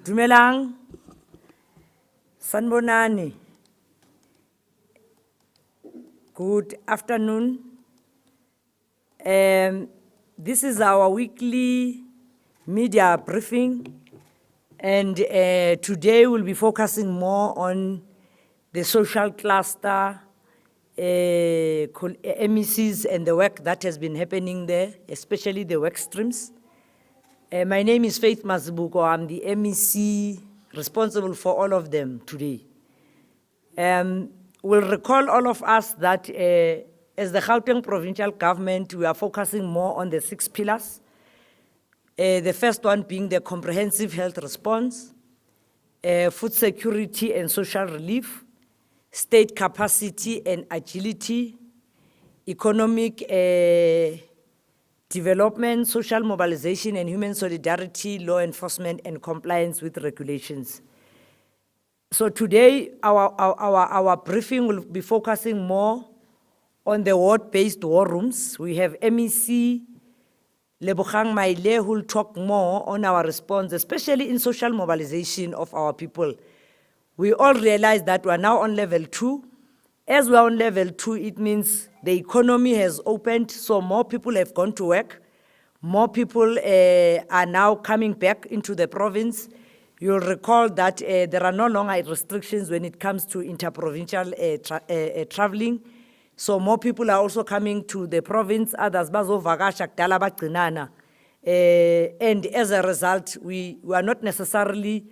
Dumelang, Sanbonani. Good afternoon. This is our weekly media briefing, and today we'll be focusing more on the social cluster, MECs and the work that has been happening there, especially the work streams. My name is Faith Mazibuko. I'm the MEC responsible for all of them today. We'll recall all of us that as the Gauteng Provincial Government, we are focusing more on the 6 pillars. The first one being the comprehensive health response, food security and social relief, state capacity and agility, economic development, social mobilization and human solidarity, law enforcement and compliance with regulations. So today, our briefing will be focusing more on the ward-based war rooms. We have MEC Lebogang Maile who will talk more on our response, especially in social mobilization of our people. We all realize that we are now on level 2. As we are on level 2, it means the economy has opened, so more people have gone to work. More people are now coming back into the province. You'll recall that there are no longer restrictions when it comes to interprovincial traveling. So more people are also coming to the province, others bazovakasha kudala bagcinana. And as a result, we are not necessarily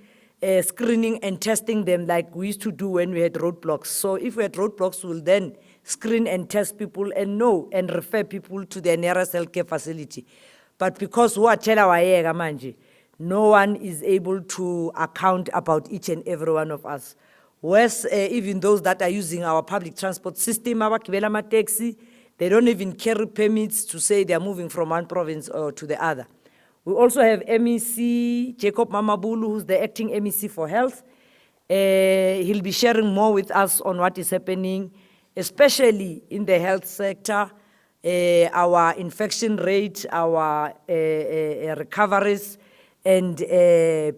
screening and testing them like we used to do when we had roadblocks. So if we had roadblocks, we'll then screen and test people and know and refer people to their nearest healthcare facility. But because no one is able to account about each and every one of us. Whereas even those that are using our public transport system, taxi, they don't even carry permits to say they are moving from one province or to the other. We also have MEC Jacob Mamabulu, who's the acting MEC for health. He'll be sharing more with us on what is happening, especially in the health sector, our infection rate, our recoveries, and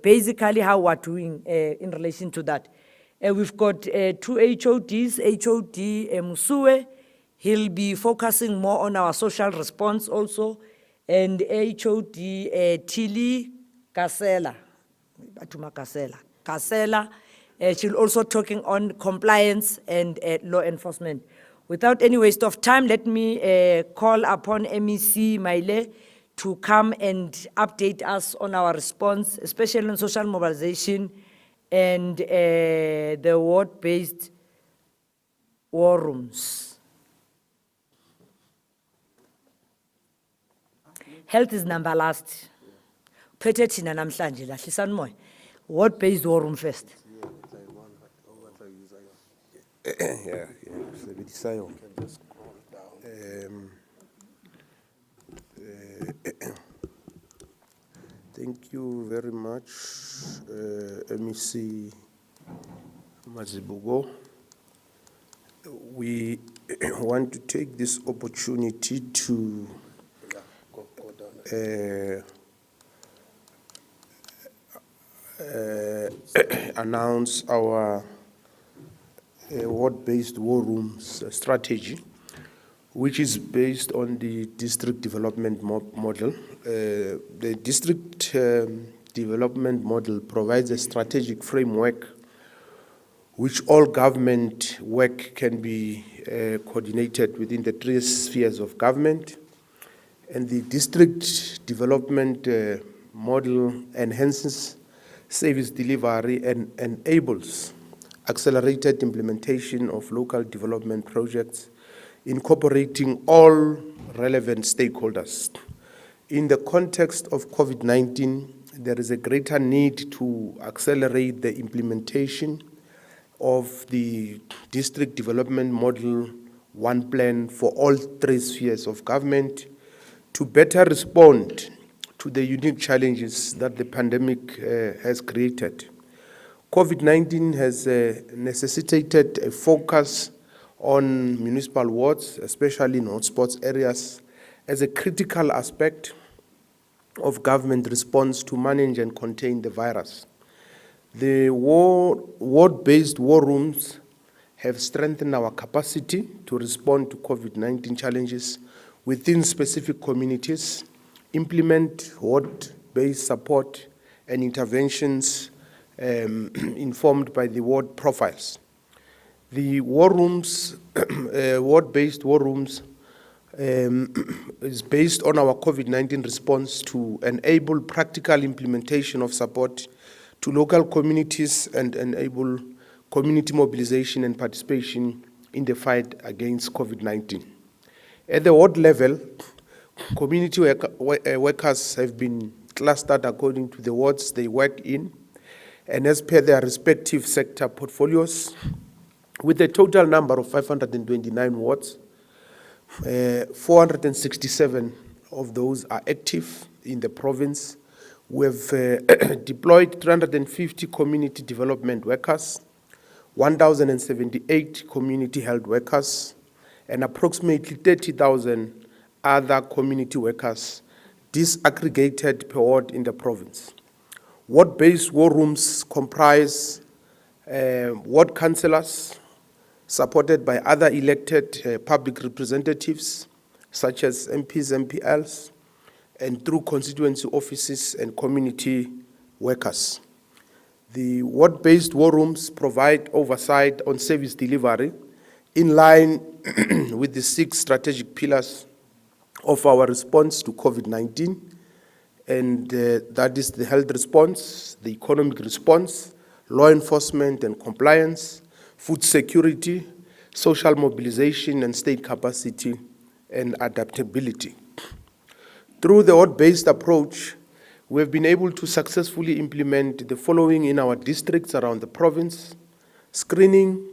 basically how we're doing in relation to that. We've got 2 HODs, HOD Musue. He'll be focusing more on our social response also, and HOD Tili Kasela, she'll also talking on compliance and law enforcement. Without any waste of time, let me call upon MEC Maile to come and update us on our response, especially on social mobilization and the ward-based war rooms. Health is number last. Petetina namhlanje lahlisani moya. Ward-based war room first. Yeah. Thank you very much, MEC Mazibugo. We want to take this opportunity to announce our ward-based war rooms strategy, which is based on the district development model. The district development model provides a strategic framework which all government work can be coordinated within the 3 spheres of government. And the district development model enhances service delivery and enables accelerated implementation of local development projects, incorporating all relevant stakeholders. In the context of COVID-19, there is a greater need to accelerate the implementation of the district development model, one plan for all 3 spheres of government, to better respond to the unique challenges that the pandemic has created. COVID-19 has necessitated a focus on municipal wards, especially in hotspots areas, as a critical aspect of government response to manage and contain the virus. The ward-based war rooms have strengthened our capacity to respond to COVID-19 challenges within specific communities, implement ward-based support and interventions informed by the ward profiles. The war rooms, ward-based war rooms, is based on our COVID-19 response to enable practical implementation of support to local communities and enable community mobilization and participation in the fight against COVID-19. At the ward level, community workers have been clustered according to the wards they work in and as per their respective sector portfolios, with a total number of 529 wards. 467 of those are active in the province. We have deployed 350 community development workers, 1,078 community health workers, and approximately 30,000 other community workers disaggregated per ward in the province. Ward-based war rooms comprise ward councillors, supported by other elected public representatives, such as MPs, MPLs, and through constituency offices and community workers. The ward-based war rooms provide oversight on service delivery in line with the 6 strategic pillars of our response to COVID-19, and that is the health response, the economic response, law enforcement and compliance, food security, social mobilization and state capacity and adaptability. Through the ward-based approach, we have been able to successfully implement the following in our districts around the province: screening,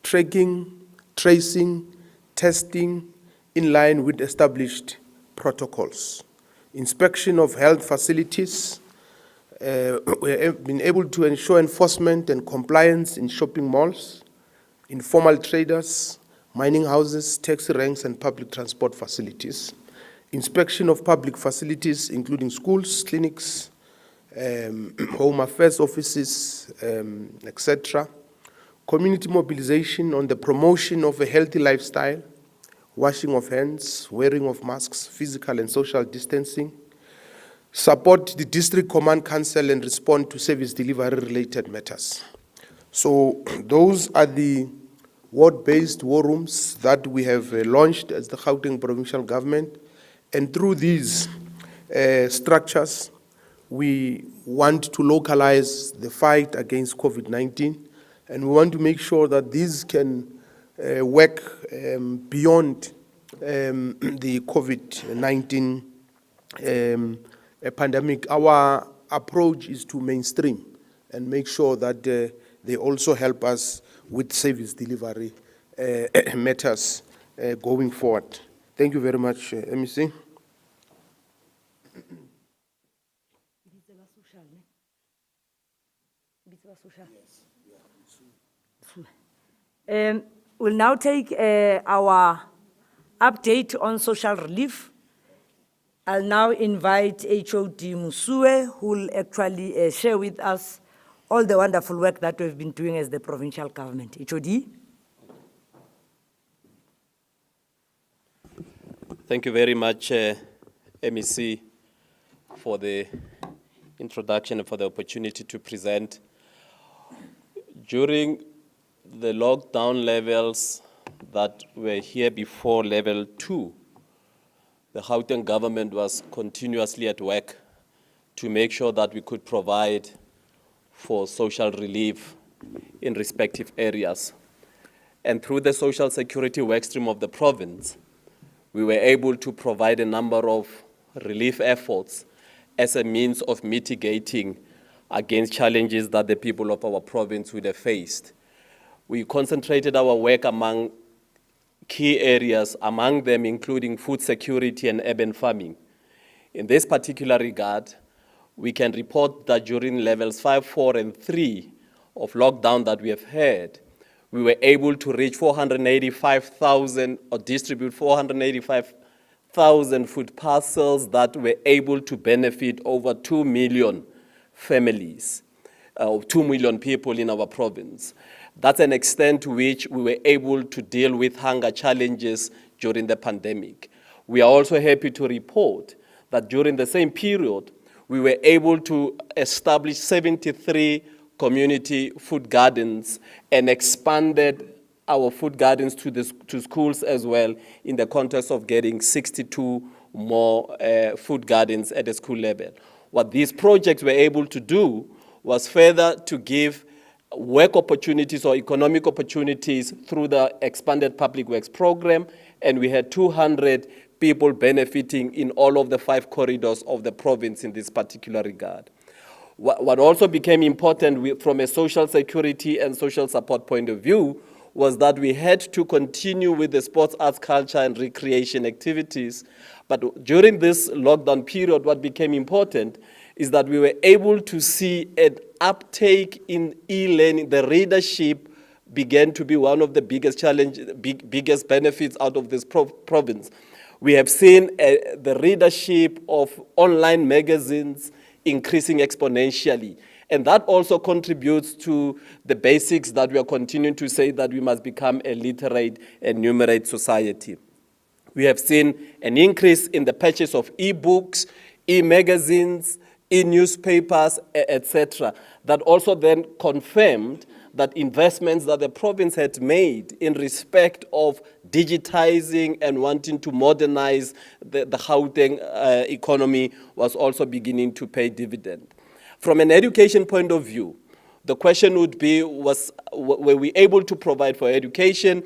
tracking, tracing, testing in line with established protocols, inspection of health facilities. We have been able to ensure enforcement and compliance in shopping malls, informal traders, mining houses, taxi ranks, and public transport facilities. Inspection of public facilities, including schools, clinics, home affairs offices, etc. Community mobilization on the promotion of a healthy lifestyle, washing of hands, wearing of masks, physical and social distancing. Support the district command council and respond to service delivery related matters. So those are the ward-based war rooms that we have launched as the Gauteng Provincial Government. And through these structures, we want to localize the fight against COVID-19, and we want to make sure that these can work beyond the COVID-19 pandemic. Our approach is to mainstream and make sure that they also help us with service delivery matters going forward. Thank you very much, MEC. We'll now take our update on social relief. I'll now invite HOD Musue, who will actually share with us all the wonderful work that we've been doing as the provincial government. HOD? Thank you very much, MEC, for the introduction and for the opportunity to present. During the lockdown levels that were here before level 2, the Gauteng government was continuously at work to make sure that we could provide for social relief in respective areas. And through the social security workstream of the province, we were able to provide a number of relief efforts as a means of mitigating against challenges that the people of our province would have faced. We concentrated our work among key areas, among them including food security and urban farming. In this particular regard, we can report that during levels 5, 4, and 3 of lockdown that we have had, we were able to reach 485,000 or distribute 485,000 food parcels that were able to benefit over 2 million families. 2 million people in our province. That's an extent to which we were able to deal with hunger challenges during the pandemic. We are also happy to report that during the same period, we were able to establish 73 community food gardens and expanded our food gardens to schools as well, in the context of getting 62 more food gardens at the school level. What these projects were able to do was further to give work opportunities or economic opportunities through the expanded public works program, and we had 200 people benefiting in all of the 5 corridors of the province in this particular regard. What also became important from a social security and social support point of view was that we had to continue with the sports, arts, culture, and recreation activities. But during this lockdown period, what became important is that we were able to see an uptake in e-learning. The readership began to be one of the biggest biggest benefits out of this province. We have seen the readership of online magazines increasing exponentially. And that also contributes to the basics that we are continuing to say, that we must become a literate and numerate society. We have seen an increase in the purchase of e-books, e-magazines, e-newspapers, etc. That also then confirmed that investments that the province had made in respect of digitizing and wanting to modernize the Gauteng economy was also beginning to pay dividend. From an education point of view, the question would be, were we able to provide for education?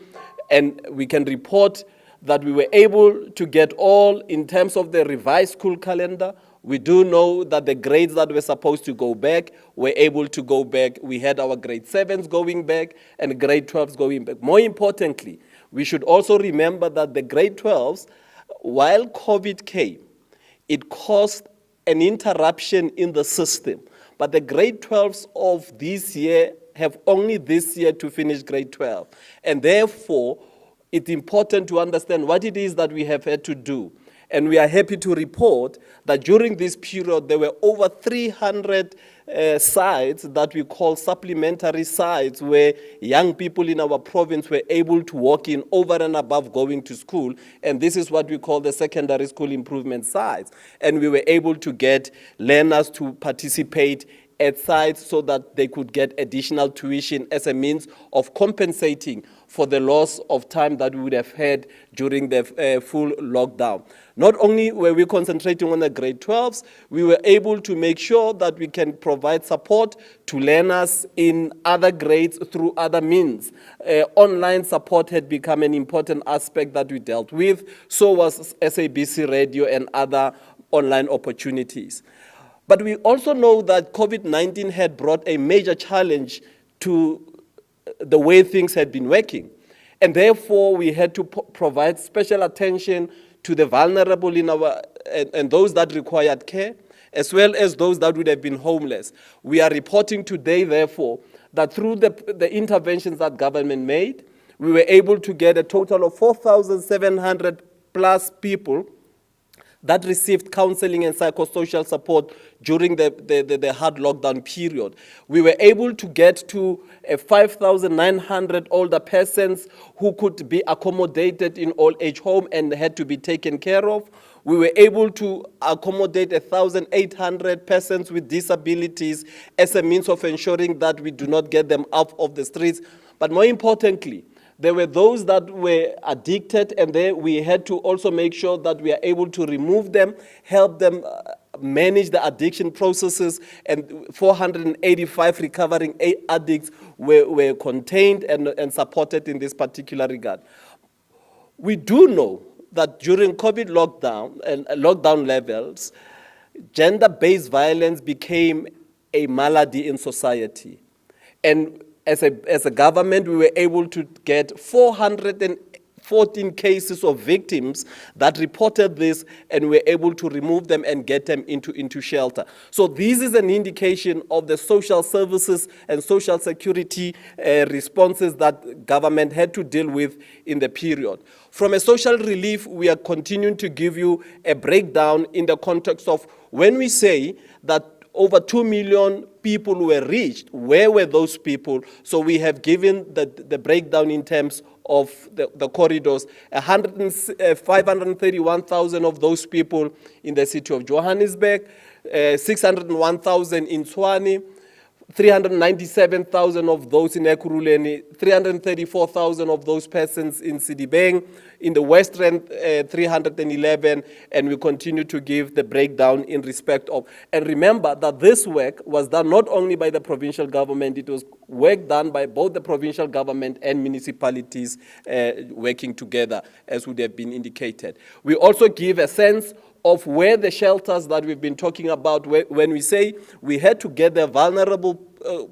And we can report that we were able to get all, in terms of the revised school calendar. We do know that the grades that were supposed to go back were able to go back. We had our grade 7s going back and grade 12s going back. More importantly, we should also remember that the grade 12s, while COVID came, it caused an interruption in the system. But the grade 12s of this year have only this year to finish grade 12. And therefore, it's important to understand what it is that we have had to do. And we are happy to report that during this period, there were over 300 sites that we call supplementary sites, where young people in our province were able to walk in over and above going to school. And this is what we call the secondary school improvement sites. And we were able to get learners to participate at sites so that they could get additional tuition as a means of compensating for the loss of time that we would have had during the full lockdown. Not only were we concentrating on the grade 12s, we were able to make sure that we can provide support to learners in other grades through other means. Online support had become an important aspect that we dealt with. So was SABC Radio and other online opportunities. But we also know that COVID-19 had brought a major challenge to the way things had been working. And therefore, we had to provide special attention to the vulnerable in and those that required care, as well as those that would have been homeless. We are reporting today, therefore, that through the interventions that government made, we were able to get a total of 4,700 plus people that received counseling and psychosocial support during the hard lockdown period. We were able to get to 5,900 older persons who could be accommodated in old age home and had to be taken care of. We were able to accommodate 1,800 persons with disabilities as a means of ensuring that we do not get them out of the streets. But more importantly, there were those that were addicted, and we had to also make sure that we are able to remove them, help them manage the addiction processes, and 485 recovering addicts were contained and supported in this particular regard. We do know that during COVID lockdown and lockdown levels, gender-based violence became a malady in society. And as a government, we were able to get 414 cases of victims that reported this, and we were able to remove them and get them into shelter. So this is an indication of the social services and social security responses that government had to deal with in the period. From a social relief, we are continuing to give you a breakdown in the context of when we say that over 2 million people were reached. Where were those people? So we have given the breakdown in terms of the corridors. 531,000 of those people in the city of Johannesburg, 601,000 in Tshwane, 397,000 of those in Ekurhuleni, 334,000 of those persons in Sidibeng, in the West Rand 311, and we continue to give the breakdown in respect of. And remember that this work was done not only by the provincial government, it was work done by both the provincial government and municipalities working together, as would have been indicated. We also give a sense of where the shelters that we've been talking about, when we say we had to get the vulnerable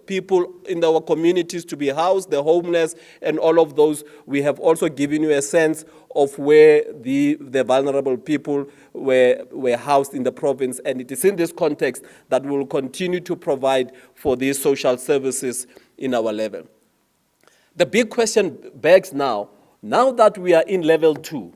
people in our communities to be housed, the homeless, and all of those, we have also given you a sense of where the vulnerable people were housed in the province. And it is in this context that we will continue to provide for these social services in our level. The big question begs now that we are in level 2,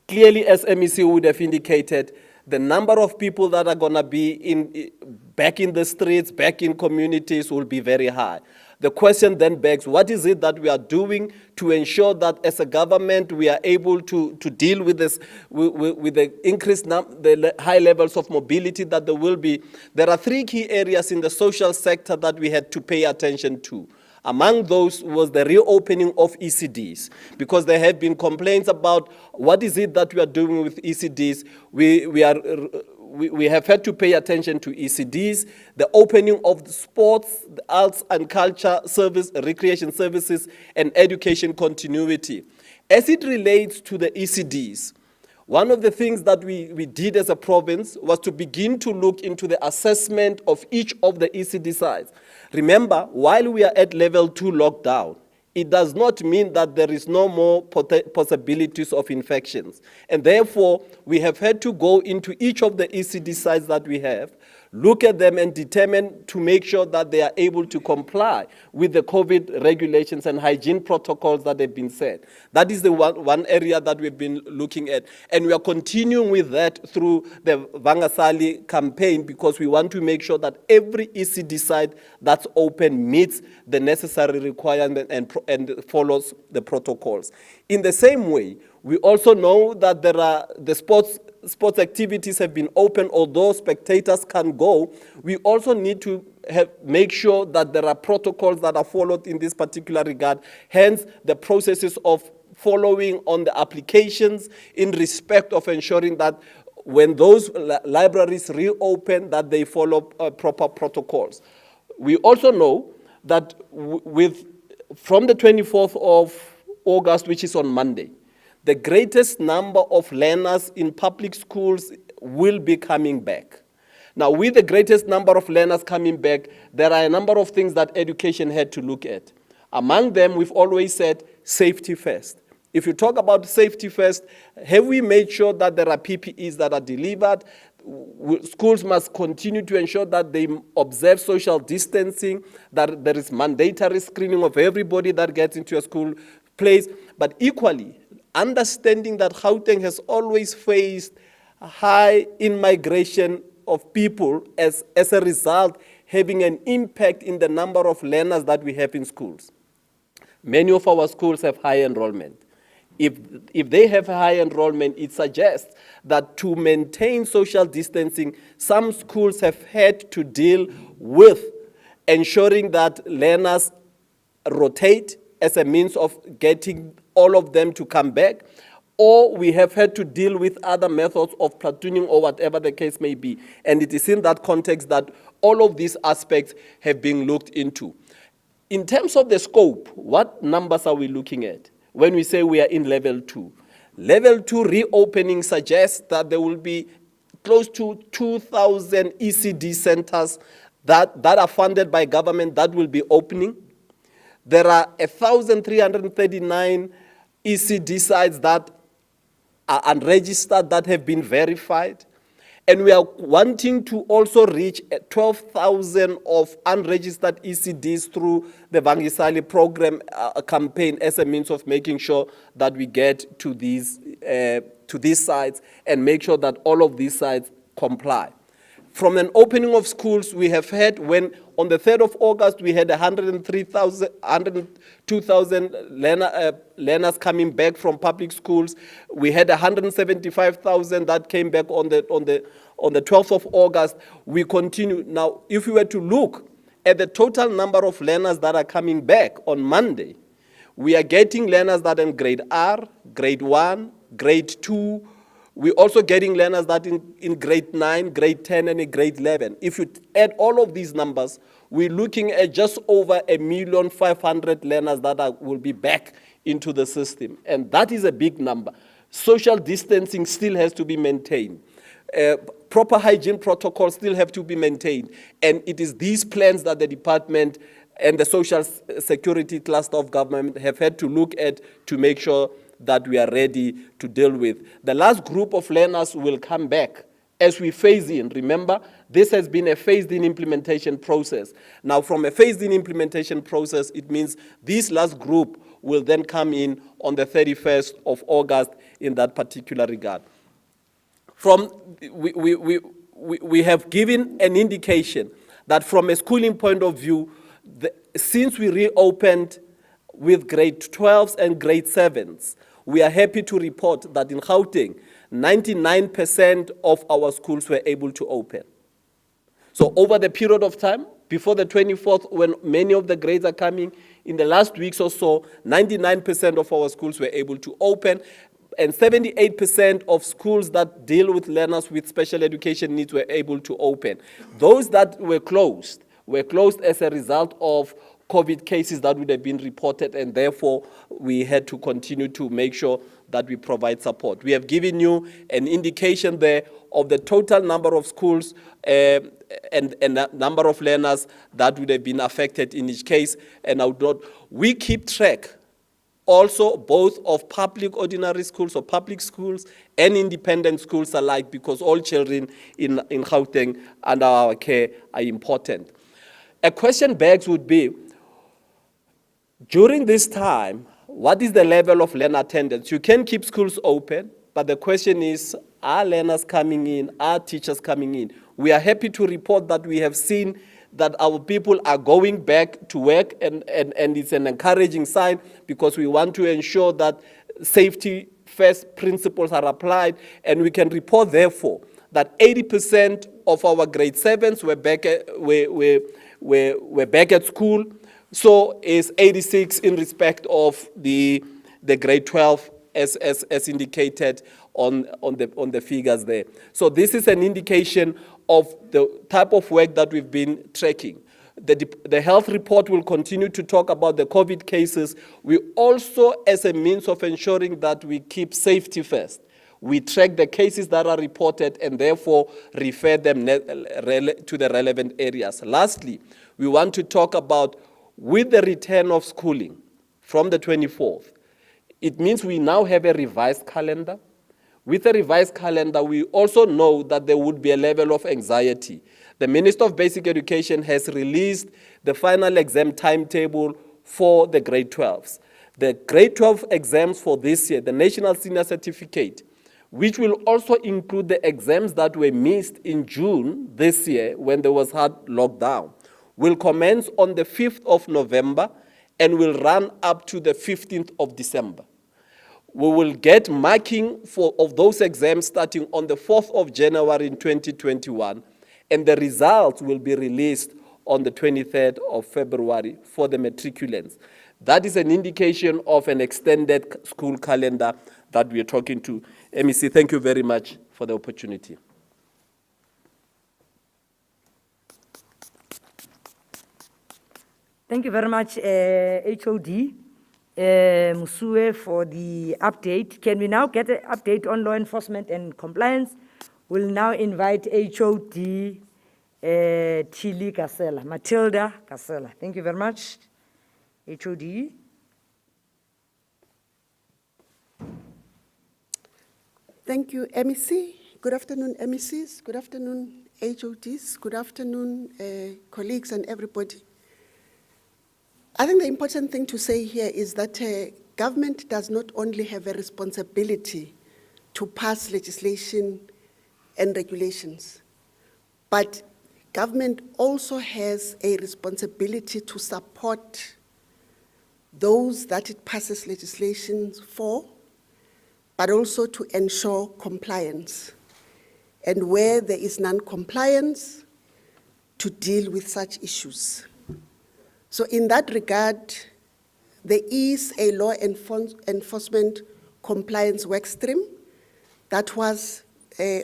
clearly, as MEC would have indicated, the number of people that are going to be back in the streets, back in communities will be very high. The question then begs, what is it that we are doing to ensure that as a government we are able to deal with this, with the increased the high levels of mobility that there will be? There are 3 key areas in the social sector that we had to pay attention to. Among those was the reopening of ECDs, because there have been complaints about what is it that we are doing with ECDs. We have had to pay attention to ECDs, the opening of the sports, the arts and culture service, recreation services, and education continuity. As it relates to the ECDs, one of the things that we did as a province was to begin to look into the assessment of each of the ECD sites. Remember, while we are at level 2 lockdown, it does not mean that there is no more possibilities of infections. And therefore, we have had to go into each of the ECD sites that we have, look at them and determine to make sure that they are able to comply with the COVID regulations and hygiene protocols that have been set. That is the one area that we've been looking at. And we are continuing with that through the Vangasali campaign, because we want to make sure that every ECD site that's open meets the necessary requirement and follows the protocols. In the same way, we also know that there are the sports activities have been open, although spectators can go. We also need to make sure that there are protocols that are followed in this particular regard. Hence, the processes of following on the applications in respect of ensuring that when those libraries reopen, that they follow proper protocols. We also know that from the 24th of August, which is on Monday, the greatest number of learners in public schools will be coming back. Now, with the greatest number of learners coming back, there are a number of things that education had to look at. Among them, we've always said safety first. If you talk about safety first, have we made sure that there are PPEs that are delivered? Schools must continue to ensure that they observe social distancing, that there is mandatory screening of everybody that gets into a school place, but equally, understanding that Gauteng has always faced high in-migration of people as a result, having an impact in the number of learners that we have in schools. Many of our schools have high enrollment. If they have high enrollment, it suggests that to maintain social distancing, some schools have had to deal with ensuring that learners rotate as a means of getting all of them to come back, or we have had to deal with other methods of platooning or whatever the case may be. And it is in that context that all of these aspects have been looked into. In terms of the scope, what numbers are we looking at when we say we are in level 2? Level 2 reopening suggests that there will be close to 2,000 ECD centers that are funded by government that will be opening. There are 1,339 ECD sites that are unregistered that have been verified. And we are wanting to also reach 12,000 of unregistered ECDs through the Vangisali program campaign as a means of making sure that we get to these sites and make sure that all of these sites comply. From an opening of schools, we have had, when on the 3rd of August, we had 102,000 learners coming back from public schools. We had 175,000 that came back on the 12th of August. We continue. Now, if we were to look at the total number of learners that are coming back on Monday, we are getting learners that are in grade R, grade 1, grade 2. We're also getting learners that in grade 9, grade 10, and in grade 11. If you add all of these numbers, we're looking at just over 1,500,000 learners that will be back into the system. And that is a big number. Social distancing still has to be maintained. Proper hygiene protocols still have to be maintained. And it is these plans that the department and the social security cluster of government have had to look at to make sure that we are ready to deal with. The last group of learners will come back as we phase in. Remember, this has been a phased-in implementation process. Now, from a phased-in implementation process, it means this last group will then come in on the 31st of August in that particular regard. We have given an indication that from a schooling point of view, since we reopened with grade 12s and grade 7s, we are happy to report that in Gauteng, 99% of our schools were able to open. So over the period of time, before the 24th, when many of the grades are coming, in the last weeks or so, 99% of our schools were able to open, and 78% of schools that deal with learners with special education needs were able to open. Those that were closed as a result of COVID cases that would have been reported, and therefore we had to continue to make sure that we provide support. We have given you an indication there of the total number of schools and the number of learners that would have been affected in each case. And we keep track also both of public ordinary schools or public schools and independent schools alike, because all children in Gauteng under our care are important. A question begs would be, during this time, what is the level of learner attendance? You can keep schools open, but the question is, are learners coming in? Are teachers coming in? We are happy to report that we have seen that our people are going back to work, and it's an encouraging sign, because we want to ensure that safety first principles are applied, and we can report, therefore, that 80% of our grade 7s were back at school. So is 86 in respect of the grade 12 as indicated on the figures there. So this is an indication of the type of work that we've been tracking. The health report will continue to talk about the COVID cases. We also, as a means of ensuring that we keep safety first, we track the cases that are reported and therefore refer them to the relevant areas. Lastly, we want to talk about, with the return of schooling from the 24th, it means we now have a revised calendar. With a revised calendar, we also know that there would be a level of anxiety. The Minister of Basic Education has released the final exam timetable for the grade 12s. The grade 12 exams for this year, the National Senior Certificate, which will also include the exams that were missed in June this year when there was hard lockdown, will commence on the 5th of November and will run up to the 15th of December. We will get marking of those exams starting on the 4th of January in 2021, and the results will be released on the 23rd of February for the matriculants. That is an indication of an extended school calendar that we are talking to. MEC, thank you very much for the opportunity. Thank you very much, HOD Musue, for the update. Can we now get an update on law enforcement and compliance? We'll now invite HOD Tilly Kasela, Matilda Kasela. Thank you very much, HOD. Thank you, MEC. Good afternoon, MECs. Good afternoon, HODs. Good afternoon, colleagues and everybody. I think the important thing to say here is that government does not only have a responsibility to pass legislation and regulations. But government also has a responsibility to support those that it passes legislation for, but also to ensure compliance. And where there is non-compliance, to deal with such issues. So in that regard, there is a law enforcement compliance work stream that was,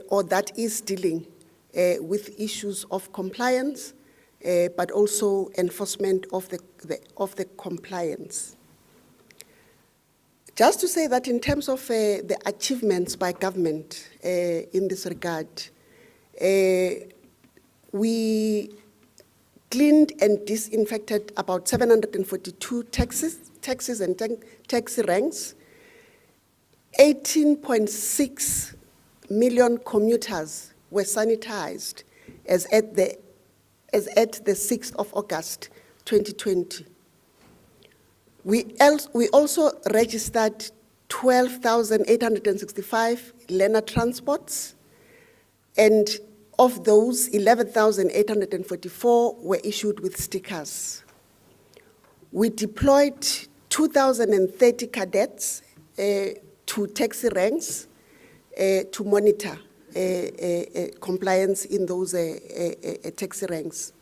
or that is dealing with issues of compliance, but also enforcement of the compliance. Just to say that in terms of the achievements by government in this regard, we cleaned and disinfected about 742 taxis and taxi ranks. 18.6 million commuters were sanitized as at the 6th of August 2020. We also registered 12,865 learner transports, and of those, 11,844 were issued with stickers. We deployed 2,030 cadets to taxi ranks to monitor compliance in those taxi ranks.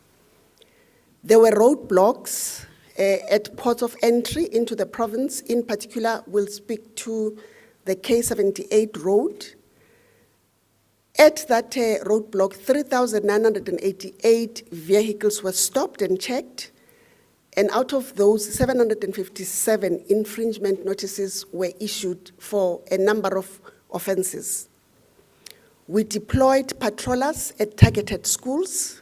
There were roadblocks at ports of entry into the province. In particular, we'll speak to the K78 road. At that roadblock, 3,988 vehicles were stopped and checked, and out of those, 757 infringement notices were issued for a number of offenses. We deployed patrollers at targeted schools,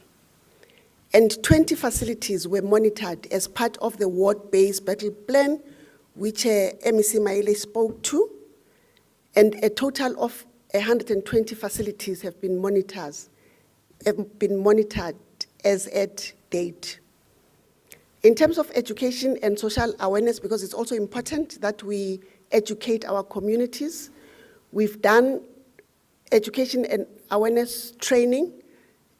and 20 facilities were monitored as part of the ward-based battle plan, which MEC Maile spoke to, and a total of 120 facilities have been monitored as at date. In terms of education and social awareness, because it's also important that we educate our communities, we've done education and awareness training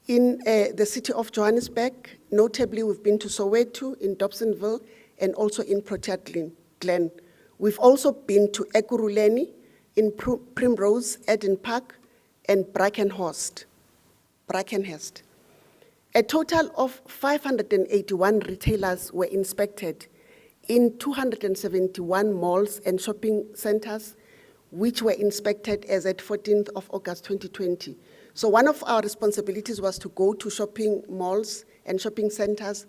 in the city of Johannesburg. Notably, we've been to Soweto, in Dobsonville, and also in Proteas Glen. We've also been to Ekurhuleni, in Primrose, Eden Park, and Brackenhurst. A total of 581 retailers were inspected in 271 malls and shopping centers, which were inspected as at 14th of August 2020. So one of our responsibilities was to go to shopping malls and shopping centers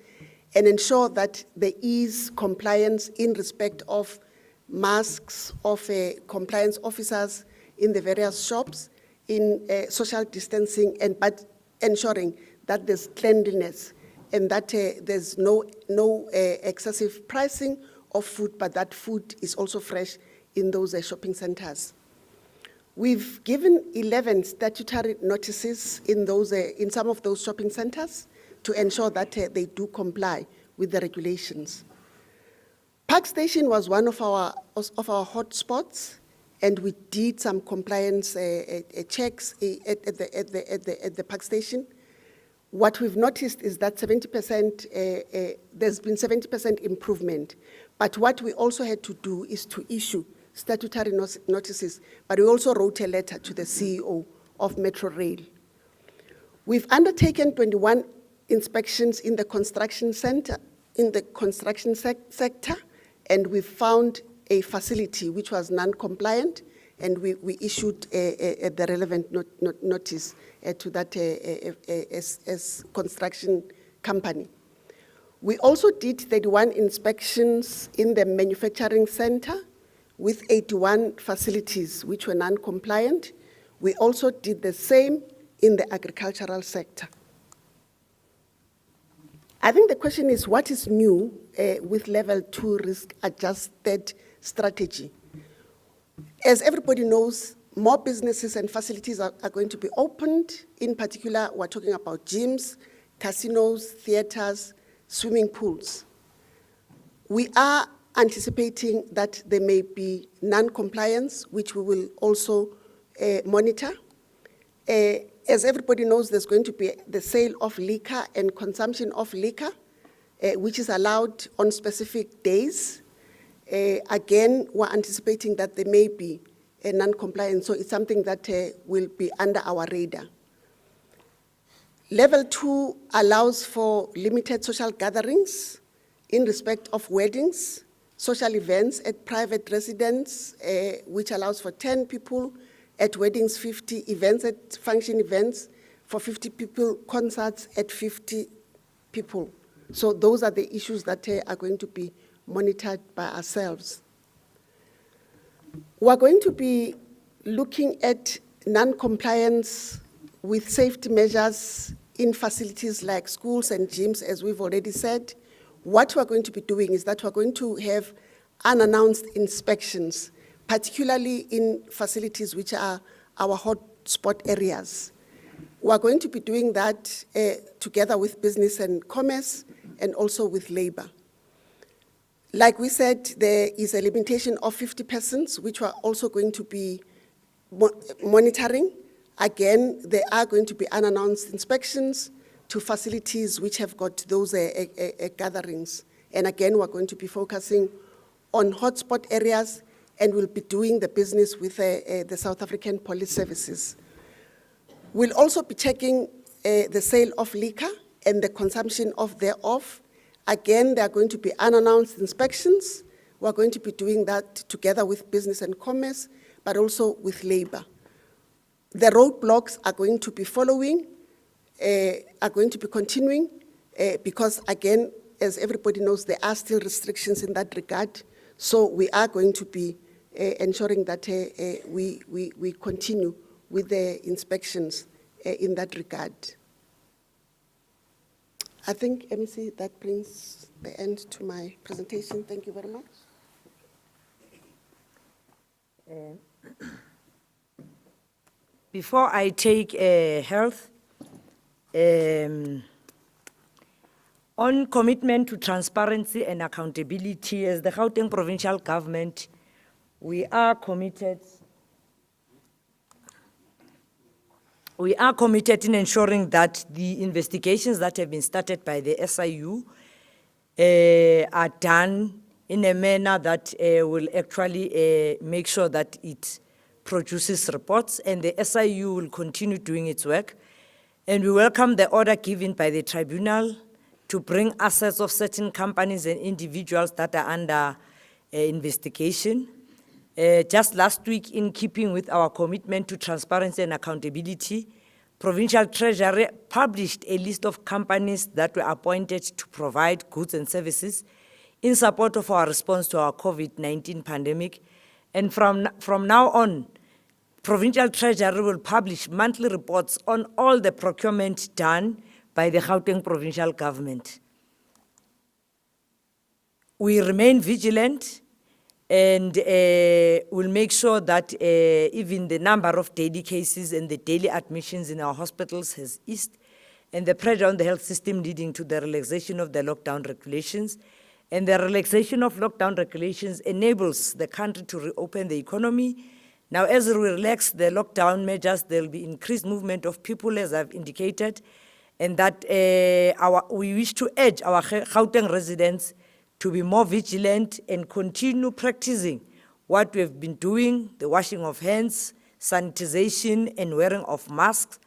and ensure that there is compliance in respect of masks, of compliance officers in the various shops, in social distancing, but ensuring that there's cleanliness and that there's no excessive pricing of food, but that food is also fresh in those shopping centers. We've given 11 statutory notices in some of those shopping centers to ensure that they do comply with the regulations. Park Station was one of our hotspots, and we did some compliance checks at the Park Station. What we've noticed is that 70%, there's been 70% improvement. But what we also had to do is to issue statutory notices, but we also wrote a letter to the CEO of Metro Rail. We've undertaken 21 inspections in the construction sector, and we found a facility which was non-compliant, and we issued the relevant notice to that as construction company. We also did 31 inspections in the manufacturing center with 81 facilities which were non-compliant. We also did the same in the agricultural sector. I think the question is, what is new with level 2 risk-adjusted strategy? As everybody knows, more businesses and facilities are going to be opened. In particular, we're talking about gyms, casinos, theaters, swimming pools. We are anticipating that there may be non-compliance, which we will also monitor. as everybody knows, there's going to be the sale of liquor and consumption of liquor, which is allowed on specific days. Again, we're anticipating that there may be a non-compliance, so it's something that will be under our radar. Level 2 allows for limited social gatherings in respect of weddings, social events at private residence, which allows for 10 people, at weddings 50, events at function events for 50 people, concerts at 50 people. So those are the issues that are going to be monitored by ourselves. We're going to be looking at non-compliance with safety measures in facilities like schools and gyms, as we've already said. What we're going to be doing is that we're going to have unannounced inspections, particularly in facilities which are our hotspot areas. We're going to be doing that together with business and commerce and also with labor. Like we said, there is a limitation of 50 persons, which we're also going to be monitoring. Again, there are going to be unannounced inspections to facilities which have got those gatherings. And again, we're going to be focusing on hotspot areas, and we'll be doing the business with the South African Police Services. We'll also be checking the sale of liquor and the consumption of thereof. Again, there are going to be unannounced inspections. We're going to be doing that together with business and commerce, but also with labor. The roadblocks are going to be following, are going to be continuing, because again, as everybody knows, there are still restrictions in that regard. So we are going to be ensuring that we continue with the inspections in that regard. I think, MEC, that brings the end to my presentation. Thank you very much. Before I take health, on commitment to transparency and accountability, as the Gauteng Provincial Government, we are committed in ensuring that the investigations that have been started by the SIU are done in a manner that will actually make sure that it produces reports, and the SIU will continue doing its work. And we welcome the order given by the tribunal to bring assets of certain companies and individuals that are under investigation. Just last week, in keeping with our commitment to transparency and accountability, Provincial Treasury published a list of companies that were appointed to provide goods and services in support of our response to our COVID-19 pandemic. And from now on, Provincial Treasury will publish monthly reports on all the procurement done by the Gauteng Provincial Government. We remain vigilant, and we'll make sure that even the number of daily cases and the daily admissions in our hospitals has eased, and the pressure on the health system leading to the relaxation of the lockdown regulations. And the relaxation of lockdown regulations enables the country to reopen the economy. Now, as we relax the lockdown measures, there will be increased movement of people, as I've indicated, and that we wish to urge our Gauteng residents to be more vigilant and continue practicing what we have been doing, the washing of hands, sanitization, and wearing of masks.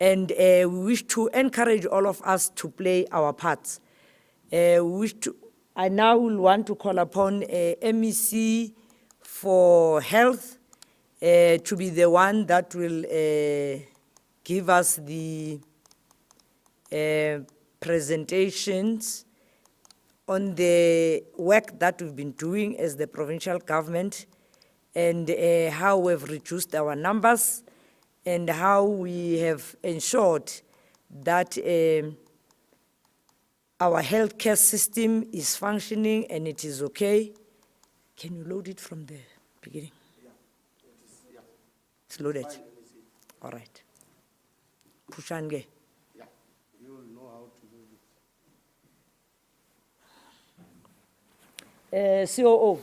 And we wish to encourage all of us to play our parts. I now will want to call upon MEC for health to be the one that will give us the presentations on the work that we've been doing as the provincial government, and how we've reduced our numbers, and how we have ensured that our healthcare system is functioning and it is okay. Can you load it from the beginning? Yeah. It's loaded. All right. Push on. Yeah, you will know how to do it. COO,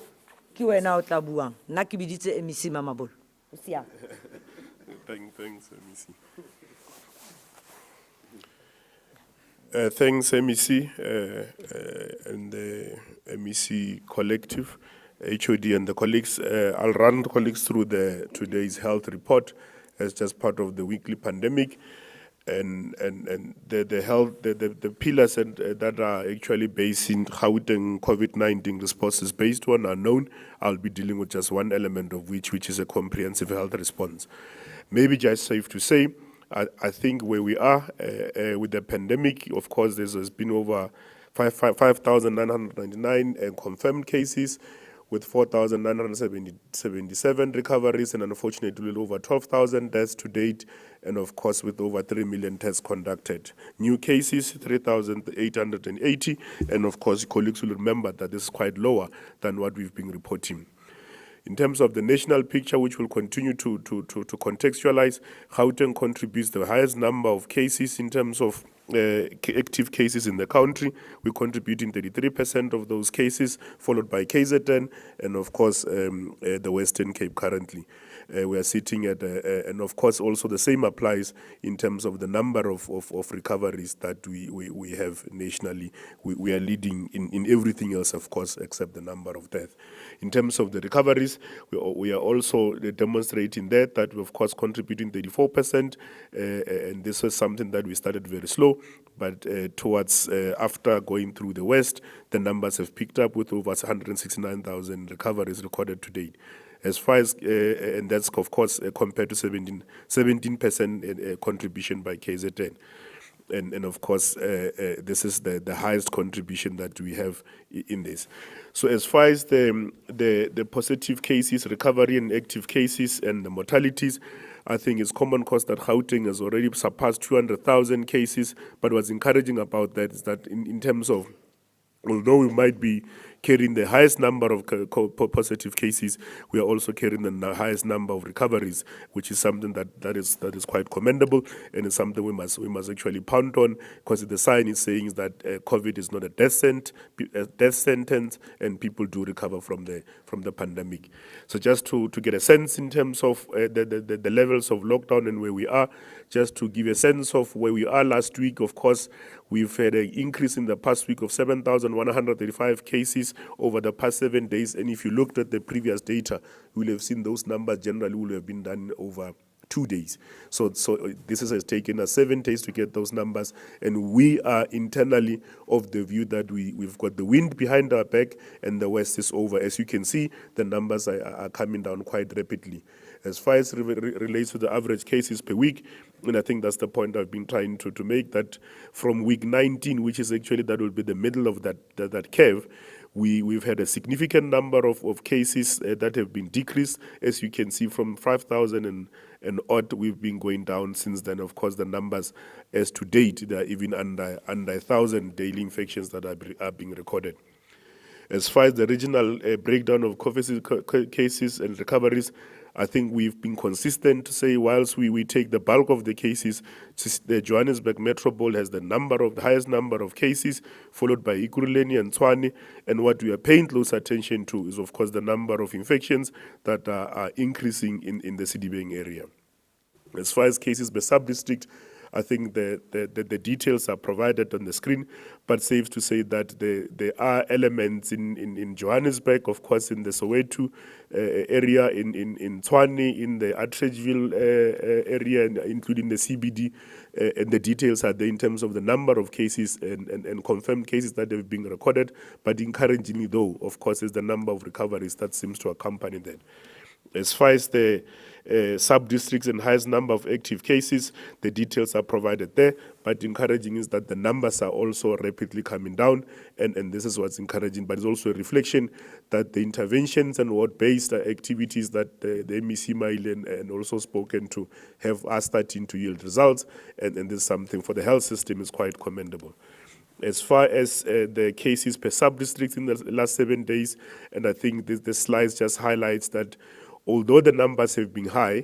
ki wena o tla buang. Nna ke biditse MEC Mamabolo. O siame. Thanks, MEC. Thanks, MEC, and the MEC collective, HOD and the colleagues. I'll run the colleagues through today's health report as just part of the weekly pandemic, and the pillars that are actually based in Gauteng COVID-19 responses based on are known. I'll be dealing with just one element of which is a comprehensive health response. Maybe just safe to say, I think where we are with the pandemic, of course, there's been over 5,999 confirmed cases, with 4,977 recoveries, and unfortunately over 12,000 deaths to date, and of course with over 3 million tests conducted. New cases, 3,880, and of course colleagues will remember that this is quite lower than what we've been reporting. In terms of the national picture, which will continue to contextualize, Gauteng contributes the highest number of cases in terms of active cases in the country. We're contributing 33% of those cases, followed by KZN, and of course the Western Cape currently. We are sitting at, and of course also the same applies in terms of the number of recoveries that we have nationally. We are leading in everything else, of course, except the number of deaths. In terms of the recoveries, we are also demonstrating that we're of course contributing 34%, and this was something that we started very slow, but towards after going through the West, the numbers have picked up with over 169,000 recoveries recorded to date. As far as, and that's of course compared to 17% contribution by KZN. And of course, this is the highest contribution that we have in this. So as far as the positive cases, recovery and active cases and the mortalities, I think it's common cause that Gauteng has already surpassed 200,000 cases, but what's encouraging about that is that in terms of, although we might be carrying the highest number of positive cases, we are also carrying the highest number of recoveries, which is something that is quite commendable, and it's something we must actually pound on, because the sign is saying that COVID is not a death sentence, and people do recover from the pandemic. So just to get a sense in terms of the levels of lockdown and where we are, just to give a sense of where we are last week, of course, we've had an increase in the past week of 7,135 cases over the past 7 days. And if you looked at the previous data, you will have seen those numbers generally will have been done over 2 days. So this has taken us 7 days to get those numbers. And we are internally of the view that we've got the wind behind our back and the worst is over. As you can see, the numbers are coming down quite rapidly. As far as relates to the average cases per week, and I think that's the point I've been trying to make, that from week 19, which is actually that will be the middle of that curve, we've had a significant number of cases that have been decreased. As you can see, from 5,000 and odd, we've been going down since then. Of course, the numbers as to date, they are even under 1,000 daily infections that are being recorded. As far as the regional breakdown of COVID cases and recoveries, I think we've been consistent to say whilst we take the bulk of the cases, the Johannesburg Metropole has the highest number of cases, followed by Ekurhuleni and Tshwane. And what we are paying close attention to is, of course, the number of infections that are increasing in the Sedibeng area. As far as cases per sub-district, I think the details are provided on the screen, but safe to say that there are elements in Johannesburg, of course, in the Soweto area, in Tshwane, in the Atteridgeville area, including the CBD, and the details are there in terms of the number of cases and confirmed cases that have been recorded. But encouragingly, though, of course, is the number of recoveries that seems to accompany that. As far as the sub-districts and highest number of active cases, the details are provided there, but encouraging is that the numbers are also rapidly coming down, and this is what's encouraging, but it's also a reflection that the interventions and ward-based activities that the MEC Maile and also spoken to are starting to yield results, and this is something for the health system is quite commendable. As far as the cases per sub-district in the last 7 days, and I think the slides just highlights that although the numbers have been high,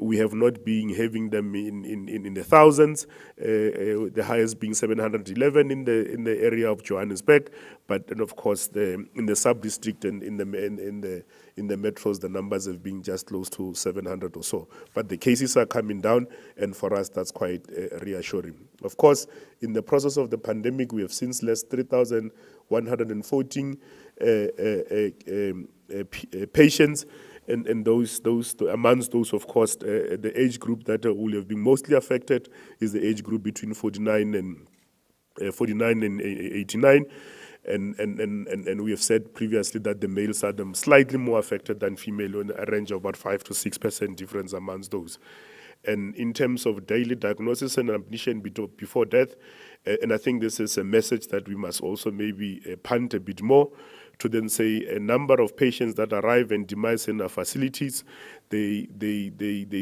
We have not been having them in the thousands, the highest being 711 in the area of Johannesburg, but then of course in the sub-district and in the metros, the numbers have been just close to 700 or so. But the cases are coming down, and for us that's quite reassuring. Of course, in the process of the pandemic, we have since lost 3,114 patients. And those amongst those, of course, the age group that will have been mostly affected is the age group between 49 and 89. And we have said previously that the males are slightly more affected than female, in a range of about 5 to 6% difference amongst those. And in terms of daily diagnosis and admission before death, and I think this is a message that we must also maybe punt a bit more, to then say a number of patients that arrive and demise in our facilities, they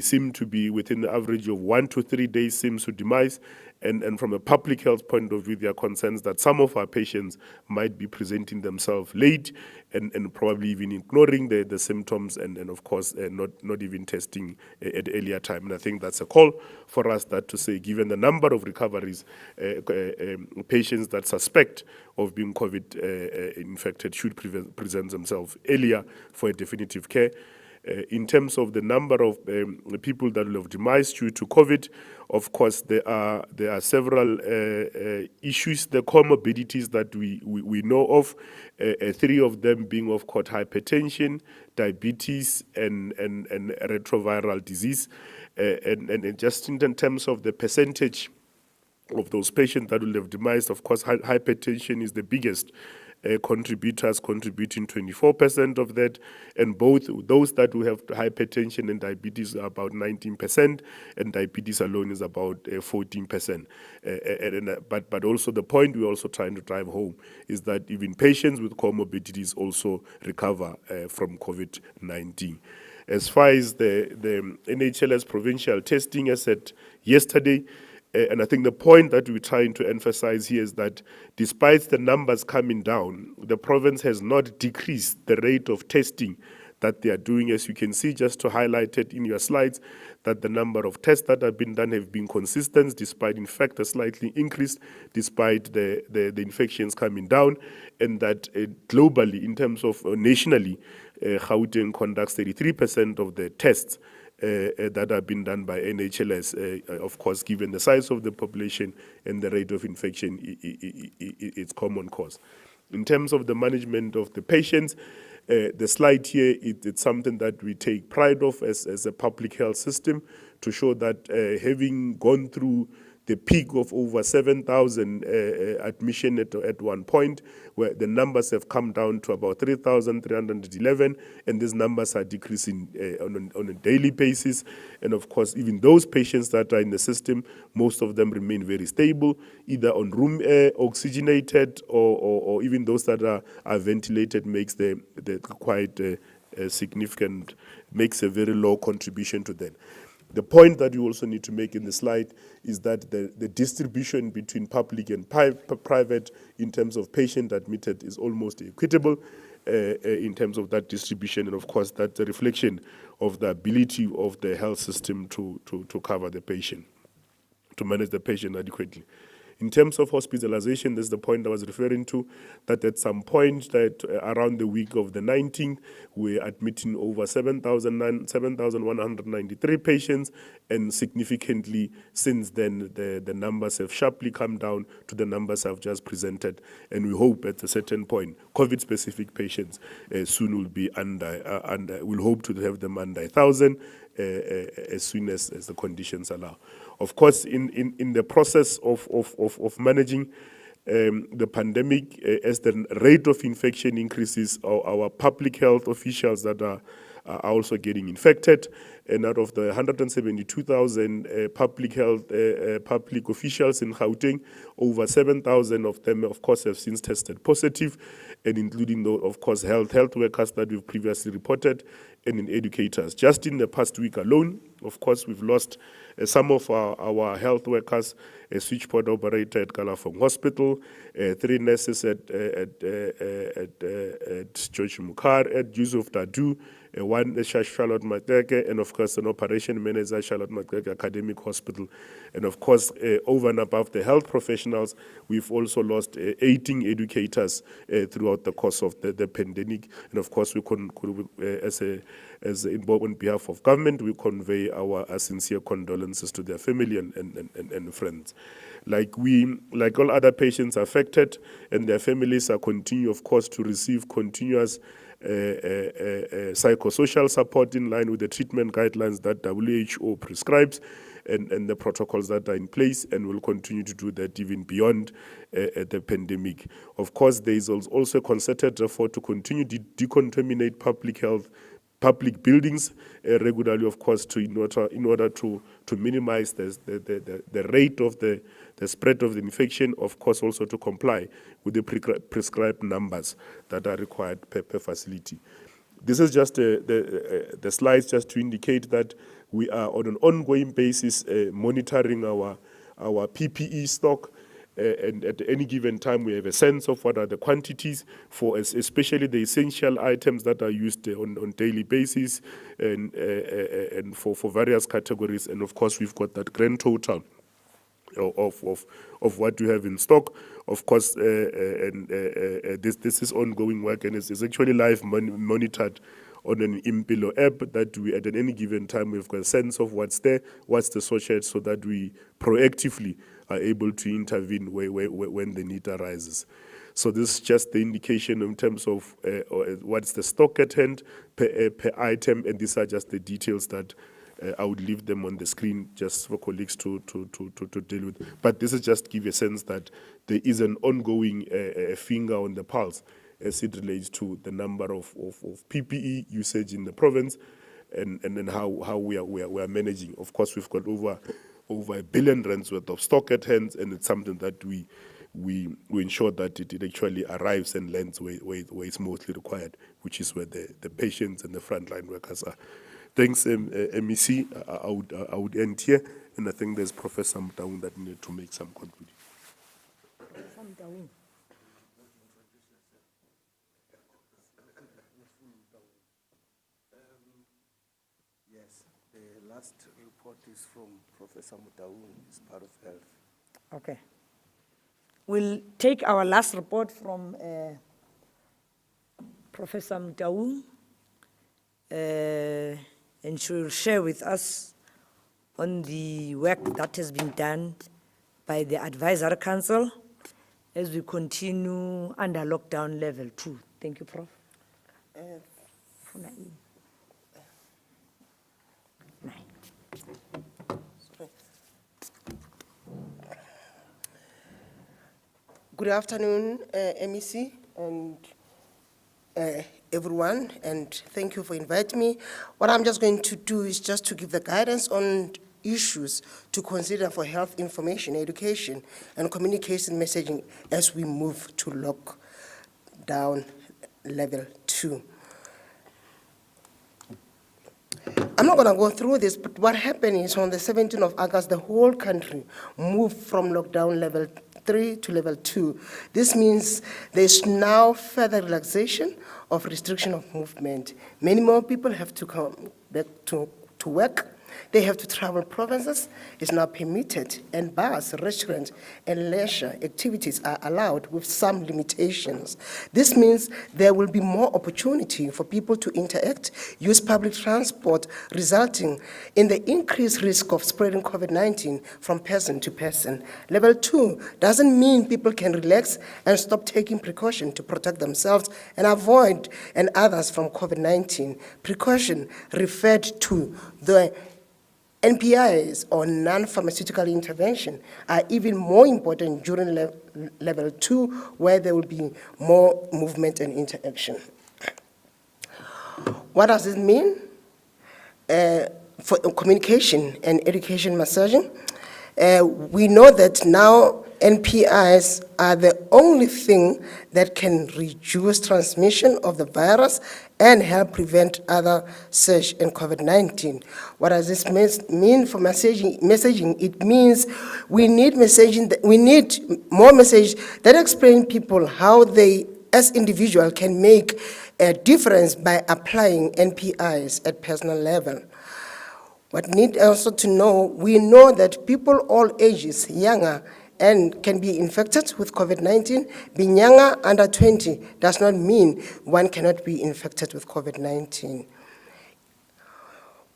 seem to be within the average of 1 to 3 days seems to demise. And from a public health point of view, there are concerns that some of our patients might be presenting themselves late and probably even ignoring the symptoms and of course, not even testing at earlier time. And I think that's a call for us that to say, given the number of recoveries, patients that suspect of being COVID infected should present themselves earlier for a definitive care. In terms of the number of people that will have demised due to COVID, of course, there are several issues, the comorbidities that we know of, 3 of them being, of course, hypertension, diabetes, and retroviral disease. And just in terms of the percentage of those patients that will have demised, of course, hypertension is the biggest. Contributors contributing 24% of that, and both those that will have hypertension and diabetes are about 19%, and diabetes alone is about 14%. But also the point we're also trying to drive home is that even patients with comorbidities also recover from COVID-19. As far as the NHLS provincial testing, as said yesterday, and I think the point that we're trying to emphasize here is that despite the numbers coming down, the province has not decreased the rate of testing that they are doing. As you can see, just to highlight it in your slides, that the number of tests that have been done have been consistent, despite, in fact, a slightly increased, despite the infections coming down, and that globally, in terms of nationally, Gauteng conducts 33% of the tests that have been done by NHLS, of course, given the size of the population and the rate of infection, it's common cause. In terms of the management of the patients, the slide here, it's something that we take pride of as a public health system, to show that having gone through the peak of over 7,000 admission at one point, where the numbers have come down to about 3,311, and these numbers are decreasing on a daily basis. And of course, even those patients that are in the system, most of them remain very stable, either on room air, oxygenated, or even those that are ventilated, makes the quite significant, makes a very low contribution to them. The point that you also need to make in the slide is that the distribution between public and private in terms of patient admitted is almost equitable in terms of that distribution, and of course that's a reflection of the ability of the health system to cover the patient, to manage the patient adequately. In terms of hospitalization, that's the point I was referring to, that at some point that around the week of the 19th, we're admitting over 7,193 patients, and significantly since then, the numbers have sharply come down to the numbers I've just presented, and we hope at a certain point, COVID-specific patients soon will be we'll hope to have them under 1,000 as soon as the conditions allow. Of course, in the process of managing the pandemic, as the rate of infection increases, our public health officials that are also getting infected, and out of the 172,000 public officials in Gauteng, over 7,000 of them, of course, have since tested positive, and including, of course, health workers that we've previously reported, and in educators. Just in the past week alone, of course, we've lost some of our health workers, a switchboard operator at Kalafong Hospital, 3 nurses at George Mukhar, at Yusuf Dadu, one Charlotte Maxeke, and of course an operation manager, Charlotte Maxeke Academic Hospital. And of course, over and above the health professionals, we've also lost 18 educators throughout the course of the pandemic. And of course, on behalf of government, we convey our sincere condolences to their family and friends. Like all other patients affected, and their families are continue, of course, to receive continuous psychosocial support in line with the treatment guidelines that WHO prescribes and the protocols that are in place, and will continue to do that even beyond the pandemic. Of course, there is also a concerted effort to continue to decontaminate public buildings regularly, of course, in order to minimize the rate of the spread of the infection, of course, also to comply with the prescribed numbers that are required per facility. This is just the slides just to indicate that we are on an ongoing basis monitoring our PPE stock, and at any given time we have a sense of what are the quantities for especially the essential items that are used on daily basis, and for various categories. And of course, we've got that grand total of what we have in stock. Of course, this is ongoing work, and it's actually live monitored on an Impilo app that we, at any given time, we've got a sense of what's there, what's the shortage, so that we proactively are able to intervene when the need arises. So this is just the indication in terms of what's the stock at hand per item, and these are just the details that I would leave them on the screen just for colleagues to deal with. But this is just to give a sense that there is an ongoing finger on the pulse as it relates to the number of PPE usage in the province, and then how we are managing. Of course, we've got over R1 billion worth of stock at hand, and it's something that we ensure that it actually arrives and lands where it's mostly required, which is where the patients and the frontline workers are. Thanks, MEC. I would end here, and I think there's Professor Mtaung that needed to make some conclusion. Yes, the last report is from Professor Mtaung, is part of health. Okay. We'll take our last report from Professor Mtaung, and she will share with us on the work that has been done by the Advisory Council as we continue under lockdown level 2. Thank you, Prof. Good afternoon, MEC and everyone, and thank you for inviting me. What I'm just going to do is just to give the guidance on issues to consider for health information, education, and communication messaging as we move to lockdown level 2. I'm not going to go through this, but what happened is on the 17th of August, the whole country moved from lockdown level 3 to level 2. This means there's now further relaxation of restriction of movement. Many more people have to come back to work. They have to travel provinces. It's now permitted, and bars, restaurants, and leisure activities are allowed with some limitations. This means there will be more opportunity for people to interact, use public transport, resulting in the increased risk of spreading COVID-19 from person to person. Level 2 doesn't mean people can relax and stop taking precaution to protect themselves and avoid and others from COVID-19. Precaution referred to the NPIs, or non-pharmaceutical intervention, are even more important during level 2, where there will be more movement and interaction. What does it mean for communication and education messaging? We know that now NPIs are the only thing that can reduce transmission of the virus and help prevent other surge in COVID-19. What does this mean for messaging? It means we need messaging. We need more message that explain people how they as individual can make a difference by applying NPIs at personal level. What need also to know, we know that people all ages, younger, and can be infected with COVID-19. Being younger, under 20, does not mean one cannot be infected with COVID-19.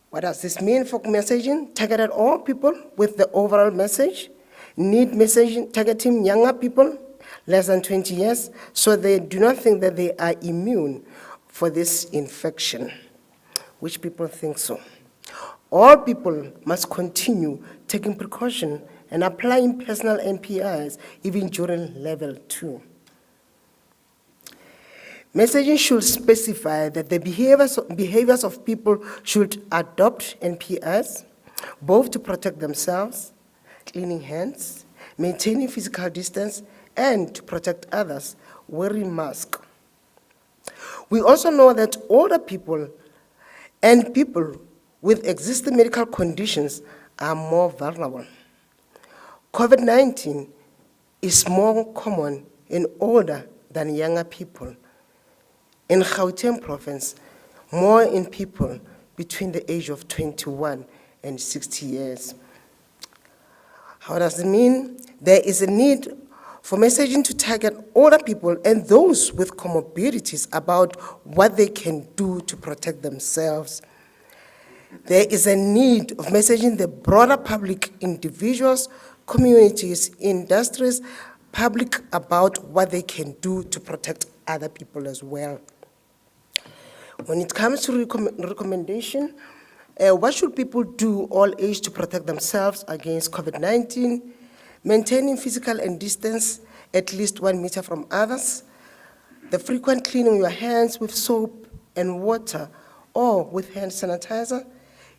What does this mean for messaging? Targeted all people with the overall message. Need messaging targeting younger people, less than 20 years, so they do not think that they are immune for this infection, which people think so. All people must continue taking precaution and applying personal NPIs even during level 2. Messaging should specify that the behaviors of people should adopt NPIs, both to protect themselves, cleaning hands, maintaining physical distance, and to protect others, wearing masks. We also know that older people and people with existing medical conditions are more vulnerable. COVID-19 is more common in older than younger people. In Gauteng Province, more in people between the age of 21 and 60 years. How does it mean? There is a need for messaging to target older people and those with comorbidities about what they can do to protect themselves. There is a need of messaging the broader public, individuals, communities, industries, public about what they can do to protect other people as well. When it comes to recommendation, what should people do all age to protect themselves against COVID-19? Maintaining physical and distance at least 1 meter from others, the frequent cleaning your hands with soap and water or with hand sanitizer.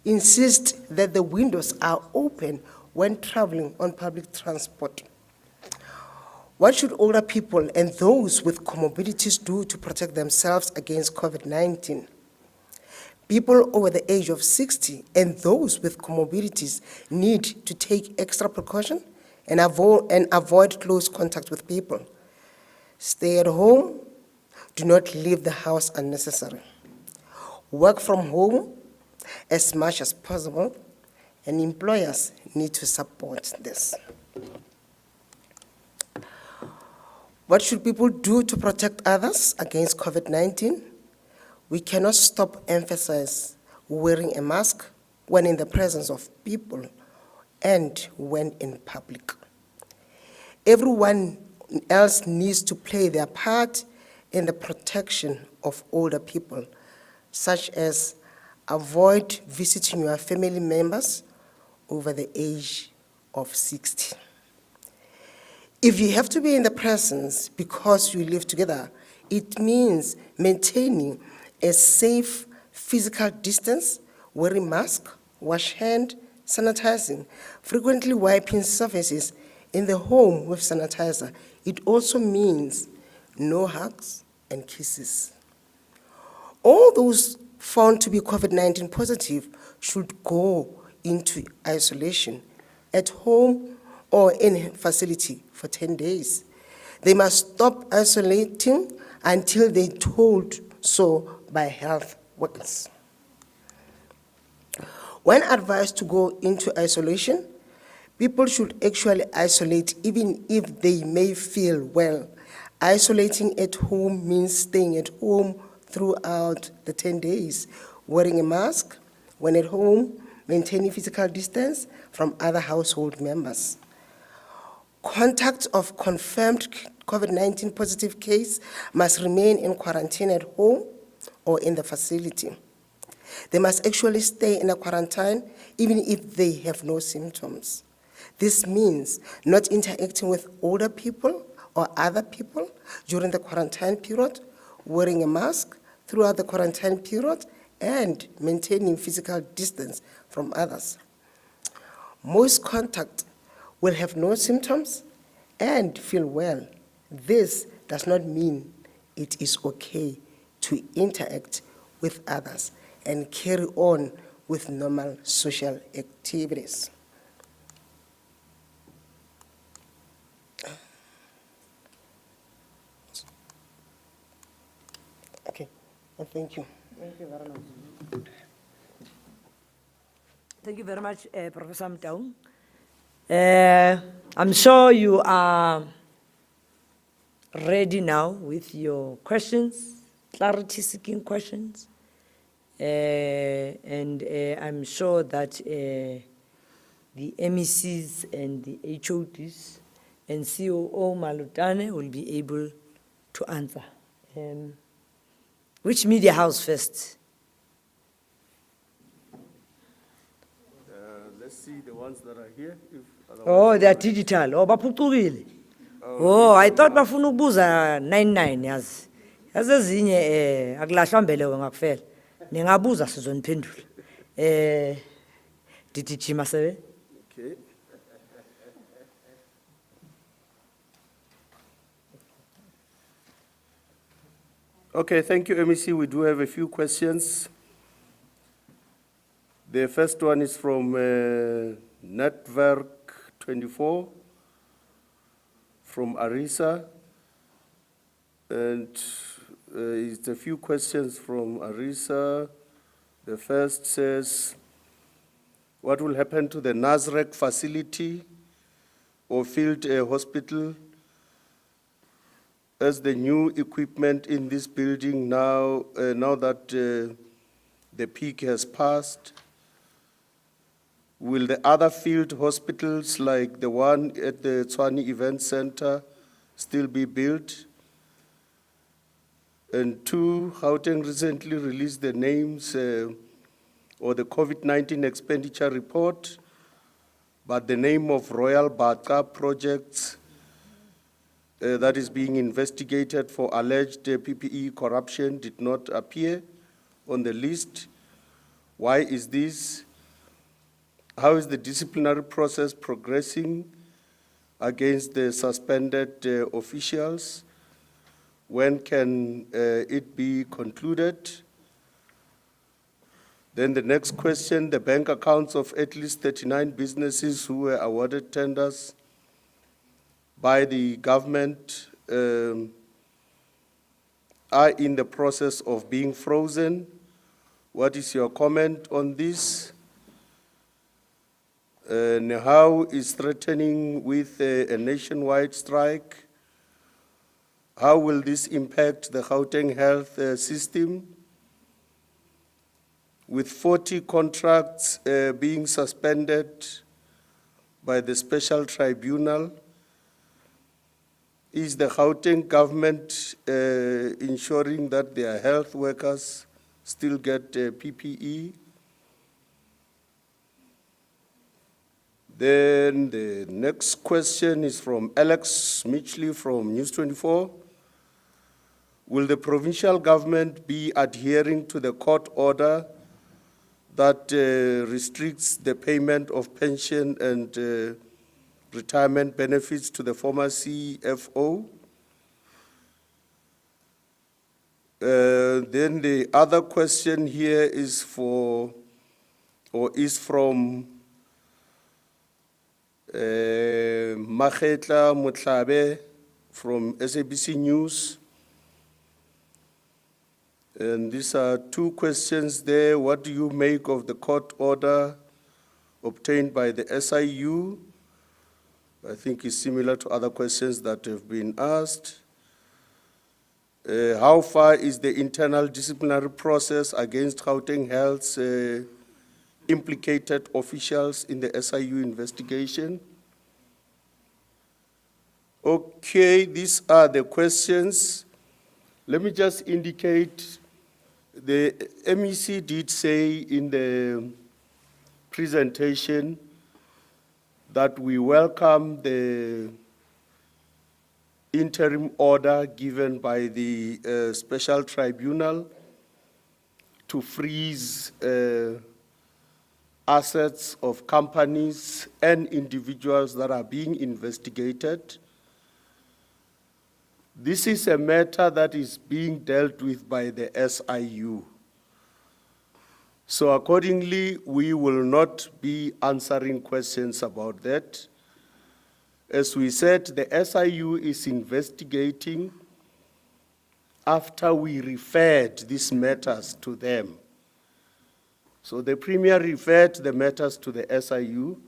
Insist that the windows are open when traveling on public transport. What should older people and those with comorbidities do to protect themselves against COVID-19? People over the age of 60 and those with comorbidities need to take extra precaution and avoid close contact with people. Stay at home. Do not leave the house unnecessarily. Work from home as much as possible, and employers need to support this. What should people do to protect others against COVID-19? We cannot stop emphasizing wearing a mask when in the presence of people and when in public. Everyone else needs to play their part in the protection of older people, such as avoid visiting your family members over the age of 60. If you have to be in the presence because you live together, it means maintaining a safe physical distance, wearing mask, wash hand, sanitizing, frequently wiping surfaces in the home with sanitizer. It also means no hugs and kisses. All those found to be COVID-19 positive should go into isolation at home or in a facility for 10 days. They must stop isolating until they're told so by health workers. When advised to go into isolation, people should actually isolate even if they may feel well. Isolating at home means staying at home throughout the 10 days, wearing a mask when at home, maintaining physical distance from other household members. Contact of confirmed COVID-19 positive case must remain in quarantine at home or in the facility. They must actually stay in a quarantine even if they have no symptoms. This means not interacting with older people or other people during the quarantine period, wearing a mask throughout the quarantine period, and maintaining physical distance from others. Most contact will have no symptoms and feel well. This does not mean it is okay to interact with others and carry on with normal social activities. And thank you. Thank you very much. Thank you very much, Professor Mtaung. I'm sure you are ready now with your questions, clarity-seeking questions. And I'm sure that the MECs and the HODs and COO Malutane will be able to answer. Which media house first? Let's see the ones that are here. Oh, they are digital. Oh, baphucukile. Oh, I thought bafuna ukubuza 99 yazi. Yazi ezinye akulahlwa mbelewe ngakufela. Ningabuza sizoniphendula. Didijima sebe. Okay. Okay, thank you, MEC. We do have a few questions. The first one is from Network 24, from Arisa. And it's a few questions from Arisa. The first says, what will happen to the Nasrec facility or field hospital as the new equipment in this building now that the peak has passed? Will the other field hospitals like the one at the Tshwane Event Center still be built? And two, Gauteng recently released the names or the COVID-19 expenditure report, but the name of Royal Baka projects that is being investigated for alleged PPE corruption did not appear on the list. Why is this? How is the disciplinary process progressing against the suspended officials? When can it be concluded? Then the next question, the bank accounts of at least 39 businesses who were awarded tenders by the government are in the process of being frozen. What is your comment on this? And how is threatening with a nationwide strike? How will this impact the Gauteng health system? With 40 contracts being suspended by the special tribunal, is the Gauteng government ensuring that their health workers still get PPE? Then the next question is from Alex Mitchley from News 24. Will the provincial government be adhering to the court order that restricts the payment of pension and retirement benefits to the former CFO? Then the other question here is from Makhetla Mutlabe from SABC News. And these are two questions there. What do you make of the court order obtained by the SIU? I think it's similar to other questions that have been asked. How far is the internal disciplinary process against Gauteng Health's implicated officials in the SIU investigation? Okay, these are the questions. Let me just indicate the MEC did say in the presentation that we welcome the interim order given by the special tribunal to freeze assets of companies and individuals that are being investigated. This is a matter that is being dealt with by the SIU. So accordingly, we will not be answering questions about that. As we said, the SIU is investigating after we referred these matters to them. So the Premier referred the matters to the SIU.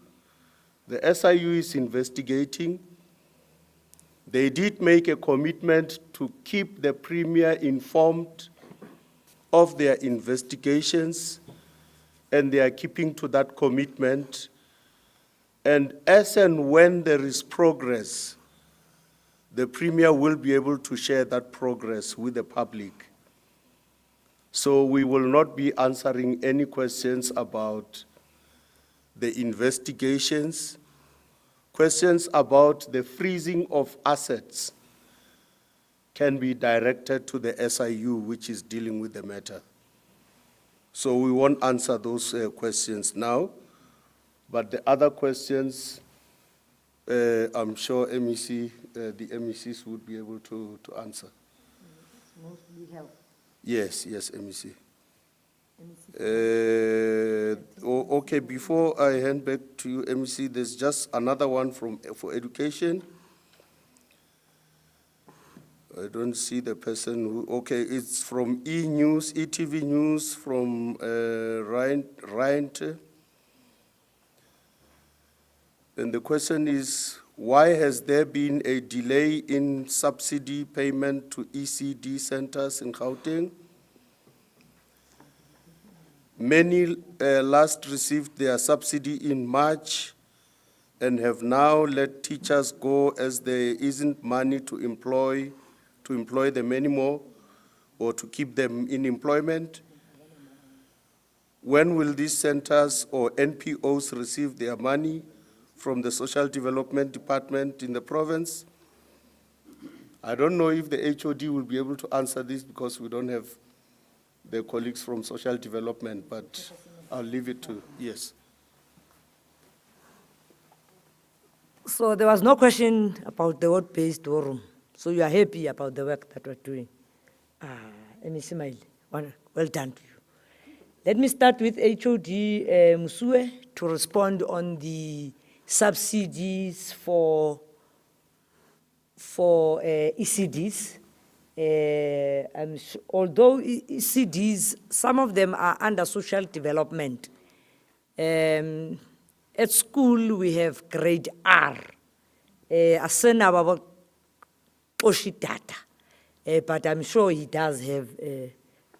The SIU is investigating. They did make a commitment to keep the Premier informed of their investigations, and they are keeping to that commitment. And as and when there is progress, the Premier will be able to share that progress with the public. So we will not be answering any questions about the investigations. Questions about the freezing of assets can be directed to the SIU, which is dealing with the matter. So we won't answer those questions now, but the other questions, I'm sure the MECs would be able to answer. Mostly health. Yes, MEC. Okay, before I hand back to you, MEC, there's just another one for education. I don't see the person who, okay, it's from E-News, ETV News, from Ryan. And the question is, why has there been a delay in subsidy payment to ECD centers in Gauteng? Many last received their subsidy in March and have now let teachers go as there isn't money to employ them anymore or to keep them in employment. When will these centers or NPOs receive their money from the Social Development Department in the province? I don't know if the HOD will be able to answer this because we don't have the colleagues from Social Development, but I'll leave it to, yes. So there was no question about the word-based war room. So you are happy about the work that we're doing. Ismail, well done to you. Let me start with HOD Musue to respond on the subsidies for ECDs. Although ECDs, some of them are under social development. At school, we have grade R. But I'm sure he does have the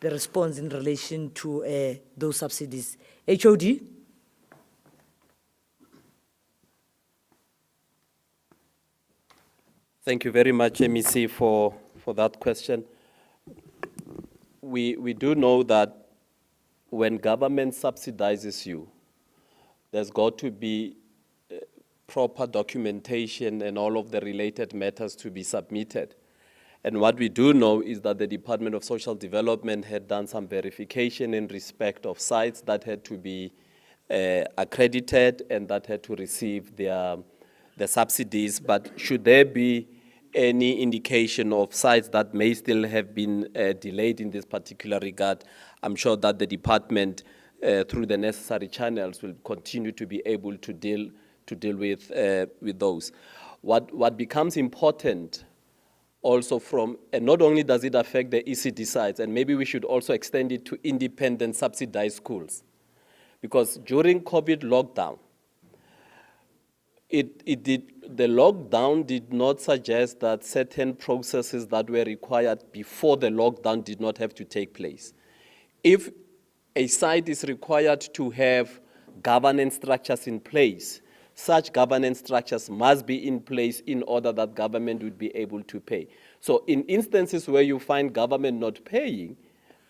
response in relation to those subsidies. HOD? Thank you very much, MEC, for that question. We do know that when government subsidizes you, there's got to be proper documentation and all of the related matters to be submitted. And what we do know is that the Department of Social Development had done some verification in respect of sites that had to be accredited and that had to receive the subsidies. But should there be any indication of sites that may still have been delayed in this particular regard, I'm sure that the department, through the necessary channels, will continue to be able to deal with those. What becomes important also and not only does it affect the ECD sites, and maybe we should also extend it to independent subsidized schools, because during COVID lockdown, the lockdown did not suggest that certain processes that were required before the lockdown did not have to take place. If a site is required to have governance structures in place, such governance structures must be in place in order that government would be able to pay. So in instances where you find government not paying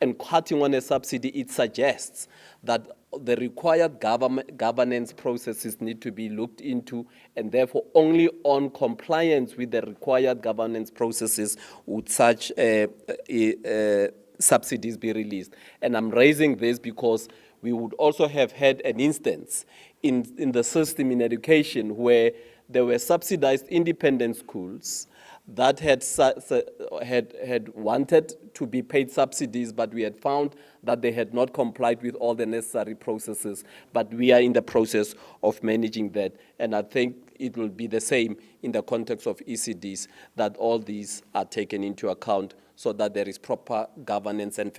and cutting on a subsidy, it suggests that the required governance processes need to be looked into, and therefore only on compliance with the required governance processes would such subsidies be released. And I'm raising this because we would also have had an instance in the system in education where there were subsidized independent schools that had wanted to be paid subsidies, but we had found that they had not complied with all the necessary processes. But we are in the process of managing that, and I think it will be the same in the context of ECDs, that all these are taken into account so that there is proper governance and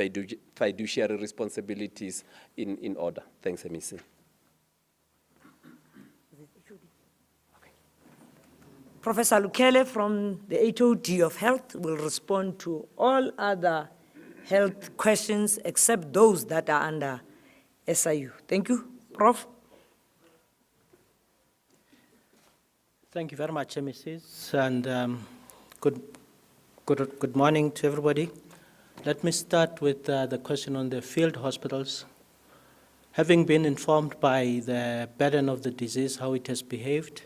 fiduciary responsibilities in order. Thanks, MEC. Professor Lukele from the HOD of Health will respond to all other health questions except those that are under SIU. Thank you, Prof. Thank you very much, MECs, and good morning to everybody. Let me start with the question on the field hospitals. Having been informed by the burden of the disease, how it has behaved,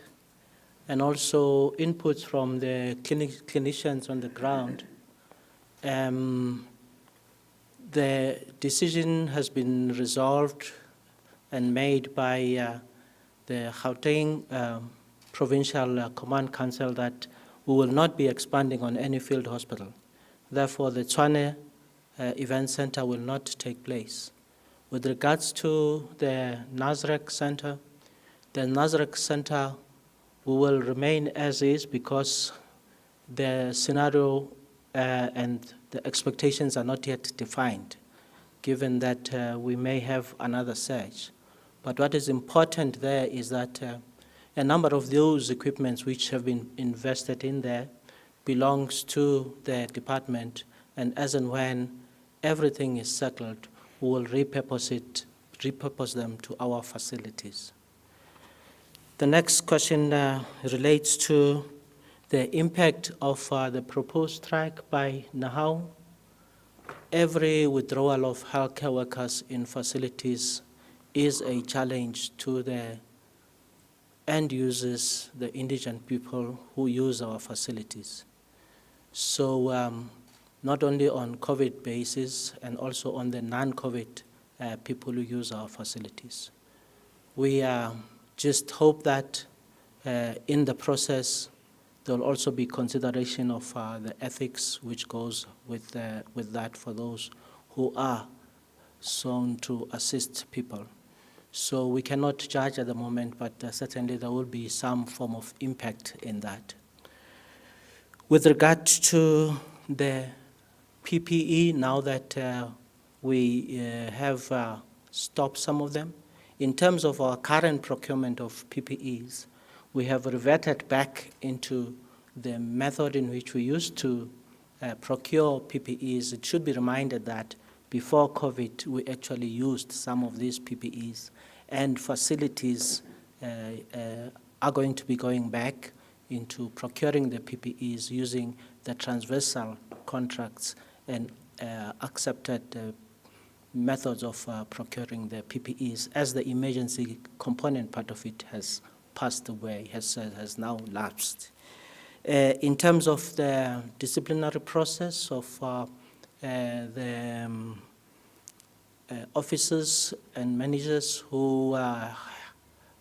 and also inputs from the clinicians on the ground, the decision has been resolved and made by the Gauteng Provincial Command Council that we will not be expanding on any field hospital. Therefore, the Tshwane Event Center will not take place. With regards to the Nasrec Center, the Nasrec Center will remain as is because the scenario and the expectations are not yet defined, given that we may have another surge. But what is important there is that a number of those equipments which have been invested in there belongs to the department, and as and when everything is settled, we will repurpose them to our facilities. The next question relates to the impact of the proposed strike by NAHAU. Every withdrawal of healthcare workers in facilities is a challenge to the end users, the indigent people who use our facilities. So not only on COVID basis and also on the non-COVID people who use our facilities. We just hope that in the process there will also be consideration of the ethics which goes with that for those who are sown to assist people. So we cannot judge at the moment, but certainly there will be some form of impact in that. With regard to the PPE, now that we have stopped some of them, in terms of our current procurement of PPEs, we have reverted back into the method in which we used to procure PPEs. It should be reminded that before COVID, we actually used some of these PPEs, and facilities are going to be going back into procuring the PPEs using the transversal contracts and accepted methods of procuring the PPEs, as the emergency component part of it has passed away, has now lapsed. In terms of the disciplinary process of the officers and managers who are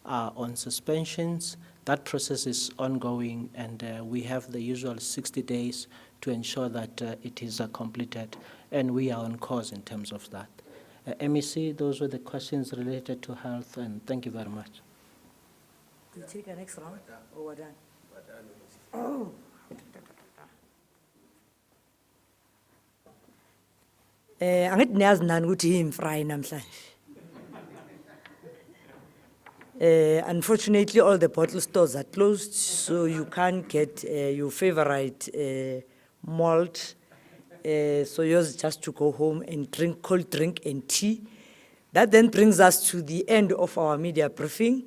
on suspensions, that process is ongoing, and we have the usual 60 days to ensure that it is completed, and we are on course in terms of that. MEC, those were the questions related to health, and thank you very much. We'll take the next round, or we're done? Oh. Angithi niyazi nani ukuthi yimfry namhlanje. Unfortunately, all the bottle stores are closed, so you can't get your favorite malt. So yours is just to go home and drink cold drink and tea. That then brings us to the end of our media briefing.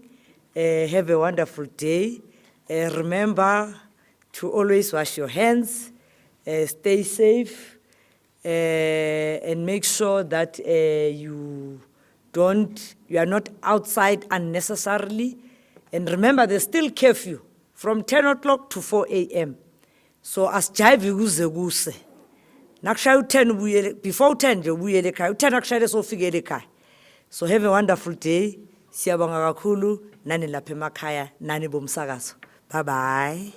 Have a wonderful day. Remember to always wash your hands, stay safe, and make sure that you are not outside unnecessarily. And remember, there's still curfew from 10 o'clock to 4 a.m. So as jive guse. Nakushaya 10 before 10 nje ubuyele ekhaya, 10 akushayele sofikele ekhaya. So have a wonderful day. Siyabonga kakhulu nani lapha emakhaya nani bomsakazo. Bye bye.